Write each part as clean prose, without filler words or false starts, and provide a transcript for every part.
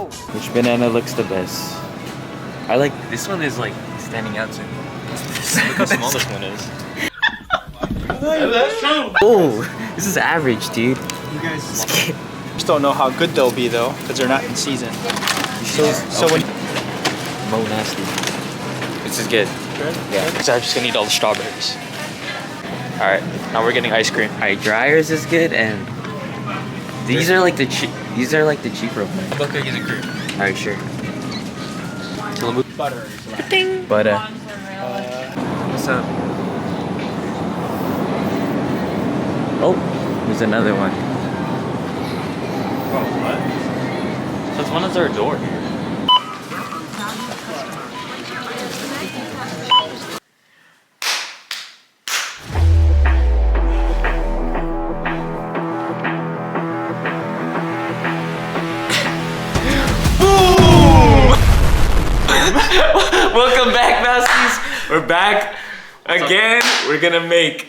Which banana looks the best? I like this one is like standing out to me. Look how small this one is. Oh, this is average, dude. You guys just don't know how good they'll be though, because they're not in season. So when Mo nasty. This is good. Yeah, because I'm just gonna eat all the strawberries. All right, now we're getting ice cream. Alright, dryers is good, and these are like the cheaper ones. Milk cookies and cream. Alright, sure. butter. Butter. What's up? Oh, there's another one. Oh, what? Since when is there a door here? Welcome back, Mousies. We're back again. We're gonna make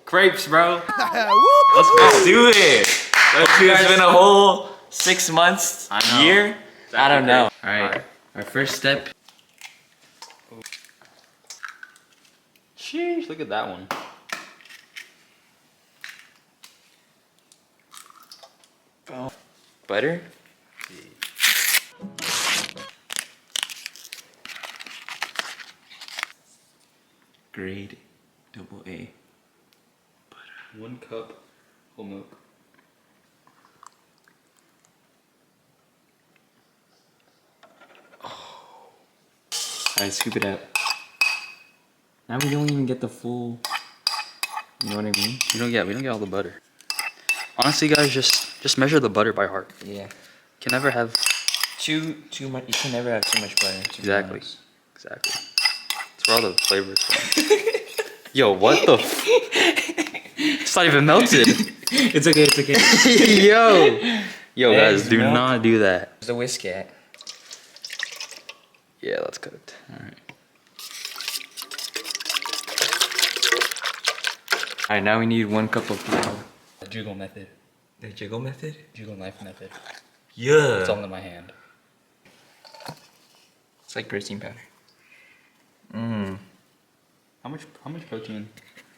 crepes, bro. Let's do it. Let's do it. It's been a whole 6 months, year. I don't know. All right. Our first step. Sheesh, look at that one. Butter. Grade AA. 1 cup whole milk. Alright, scoop it out. Now we don't even get the full. You know what I mean? We don't get all the butter. Honestly, guys, just measure the butter by heart. Yeah. Can never have Too much. You can never have too much butter. to be exactly. honest. That's where all the flavors from. Yo, what the? It's not even melted. It's okay. It's okay. Yo, guys, Eggs, do milk. not do that. There's a whisk at. Yeah, let's cut it. All right. Alright, now we need 1 cup of flour. The jiggle method. The jiggle method? Jiggle knife method. Yeah. It's all in my hand. It's like protein powder. How much protein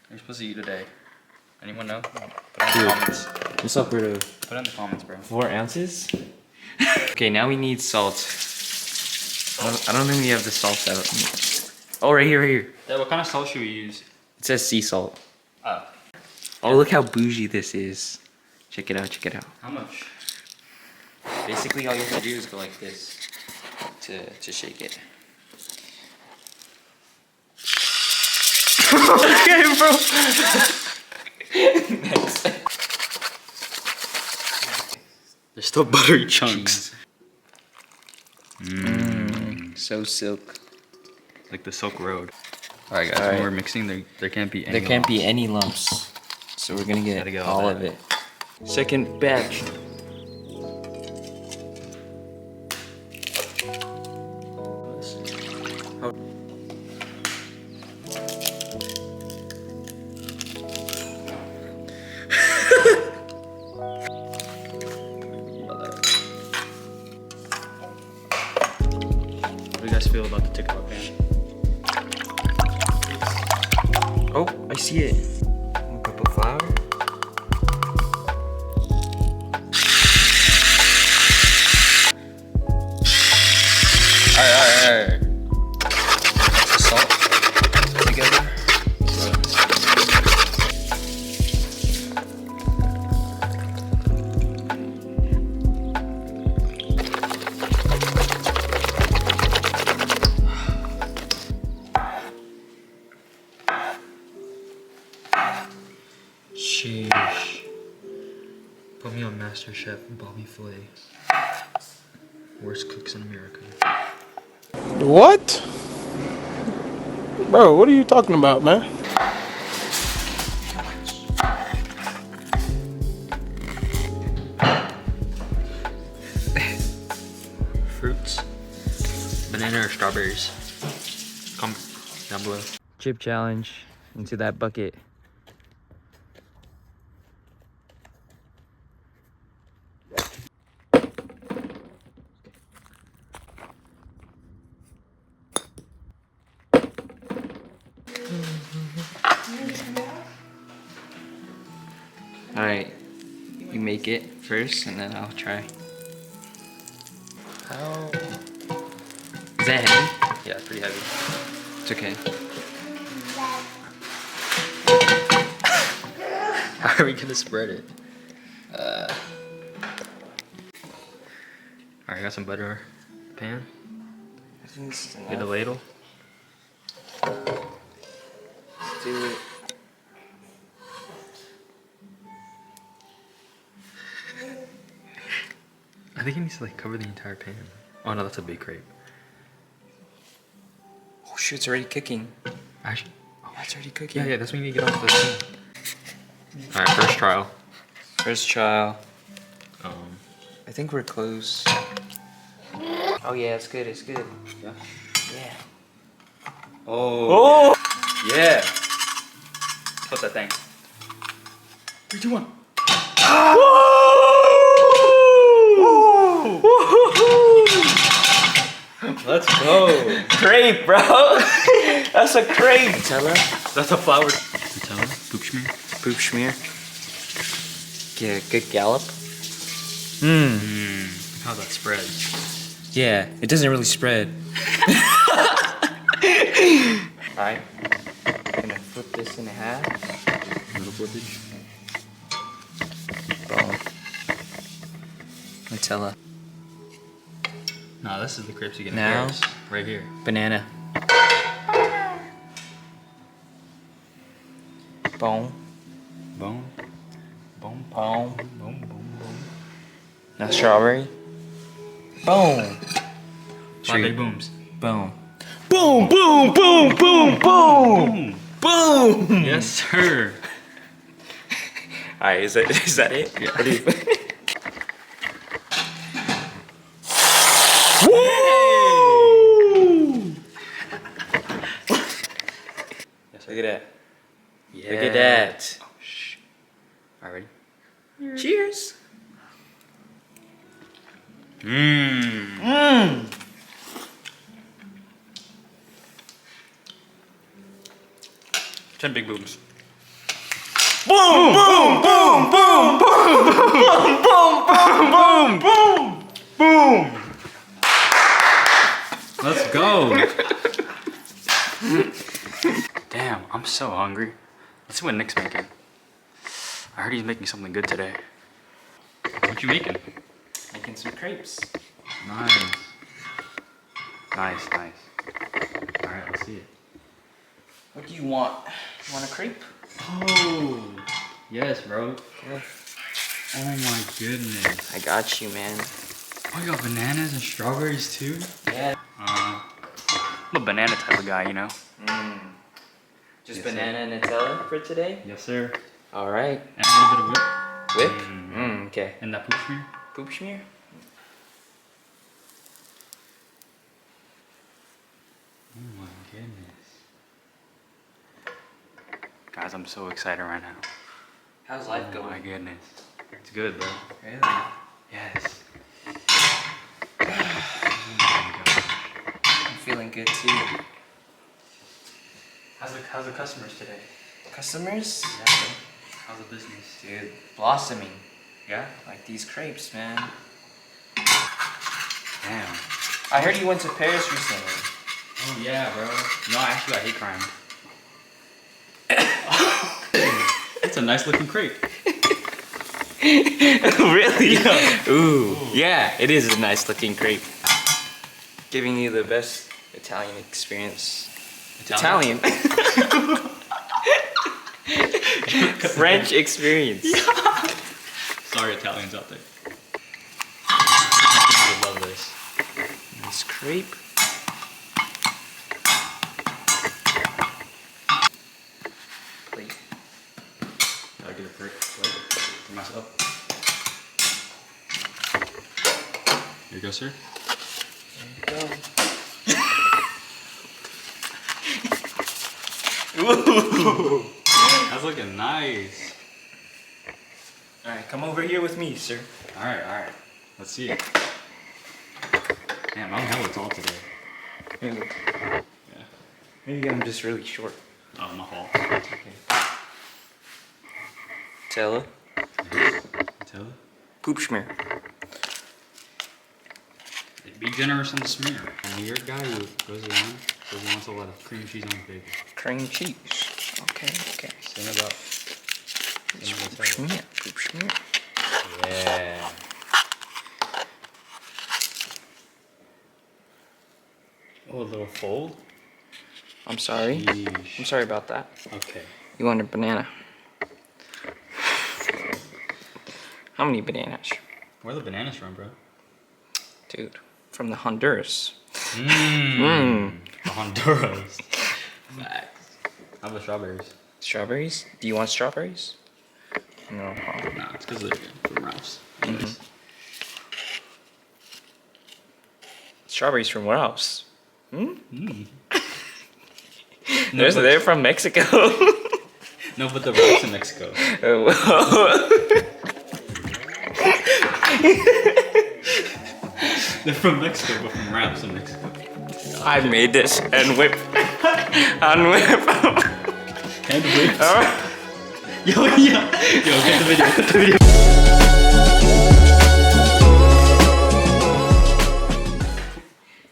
are you supposed to eat a day? Anyone know? Put it in the comments. What's up, Berto? Put it in the comments, bro. 4 ounces? Okay, now we need salt. I don't think we have the salt out. Oh, right here. Yeah, what kind of salt should we use? It says sea salt. Oh. Oh, look how bougie this is. Check it out. How much? Basically, all you have to do is go like this to shake it. Okay, bro. Next. There's still buttery chunks. So silk. Like the Silk Road. Alright, guys, All right. when we're mixing, there can't be any There can't be lumps. any lumps. So we're gonna Gotta get get all all of that. it. Second batch. What do you guys feel about the TikTok ban? Oh, I see it. 1 cup of flour. Alright. Mix the salt together. Sheesh. Put me on MasterChef, Bobby Flay. Worst cooks in America. What? Bro, what are you talking about, man? Fruits. Banana or strawberries? Comment down below. Chip challenge into that bucket. You make it first, and then I'll try. How? Is that heavy? Yeah, it's pretty heavy. It's okay. How are we gonna spread it? Alright, got some butter pan. I think this is Get a enough. ladle. Let's do it. I think it needs to like cover the entire pan. Oh no, that's a big crepe. Oh shoot, it's already cooking. Actually, Yeah, it's already cooking. yeah, that's when you need to get off the thing. Alright, first trial. First trial. Um, I think we're close. Oh yeah, it's good, it's good. yeah. Yeah. Oh. Oh! Yeah. What's that thing? 3, 2, 1. Let's go. Crepe, bro! That's a crepe! Nutella? That's a flour. Nutella? Poop schmear? Poop schmear. Get a good gallop. Mmm. Look how that spreads. Yeah, it doesn't really spread. Alright. I'm gonna flip this in half. Little flippage. Boom. Nutella. No, this is the crepes you get in Now? pairs. Right here. Banana. Boom. Boom. Boom. Boom. Boom. Boom. Boom. Now strawberry. Boom. 5 big booms. Boom. Boom, boom, boom, boom, boom, boom. Yes, sir. Alright, is that it? Yeah. What do you Look at that. Yeah. Look at that. Oh, shh. Alright, ready? Cheers. Mmm. Mmm. 10 big booms. Boom, boom, boom, boom, boom, boom, boom, boom, boom, boom, boom. Let's go. Damn, I'm so hungry. Let's see what Nick's making. I heard he's making something good today. What you making? Making some crepes. Nice. Nice, nice. Alright, let's see it. What do you want? You want a crepe? Oh, yes, bro. Yeah. Oh my goodness. I got you, man. Oh, you got bananas and strawberries too? Yeah. I'm a banana type of guy, you know? Mmm. Just Yes, banana and Nutella for today? Yes, sir. All right. And a little bit of whip. Whip? Mm. Okay. And that poop schmear. Poop schmear? Oh my goodness. Guys, I'm so excited right now. How's life Oh my going? goodness. It's good, bro. Really? Yes. I'm feeling good too. How's the customers today? Customers? Yeah, bro. How's the business? Dude, blossoming. Yeah? Like these crepes, man. Damn. I heard you went to Paris recently. Oh yeah, bro. No, actually I hate crime. It's a nice looking crepe. Really? Yeah. Ooh. Yeah, it is a nice looking crepe. Giving you the best Italian experience. Italian? French experience. Sorry, Italians out there. I would love this. Nice crepe. Plate. Gotta get a plate for myself. Here you go, sir. There you go. Ooh. That's looking nice. Alright, come over here with me, sir. Alright. Let's see it. Damn, I'm hella tall today. Maybe, Yeah. maybe I'm just really short. Oh, my fault. Okay. Nutella. Hella? Poop schmear. Be generous on the smear. And you're a guy who goes around, says he wants a lot of cream cheese on his bagel. Cream cheese. Okay, okay. Same about. Poop schmear. Poop schmear. Yeah. Oh, a little fold? I'm sorry. Yeesh. I'm sorry about that. Okay. You want a banana? How many bananas? Where are the bananas from, bro? Dude, from the Honduras. Mmm. Honduras. Facts. How about strawberries? Strawberries? Do you want strawberries? No. Nah, it's because they're from Ralph's. Anyways. Strawberries from where else? Mm. They're from Mexico. No, but the Ralph's in Mexico. They're from Mexico, but from Ralph's in Mexico. I made this and whip. And whip. And whips. Alright. Yo, yeah. Yo, get the video. Get the video.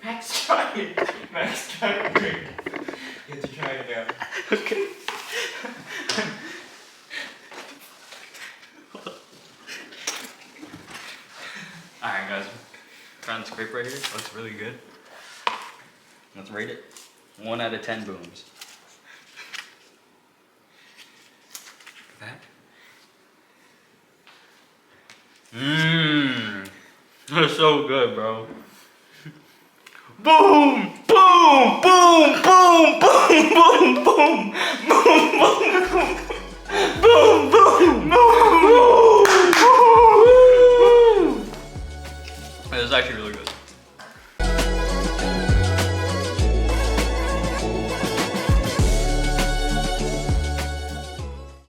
Max, try it. Max, try it. You have to try it again. Okay. Alright, guys. Found this crepe right here. Looks really good. Let's rate it. 1 out of 10 booms. That? Mmm. That's so good, bro. Boom! Boom!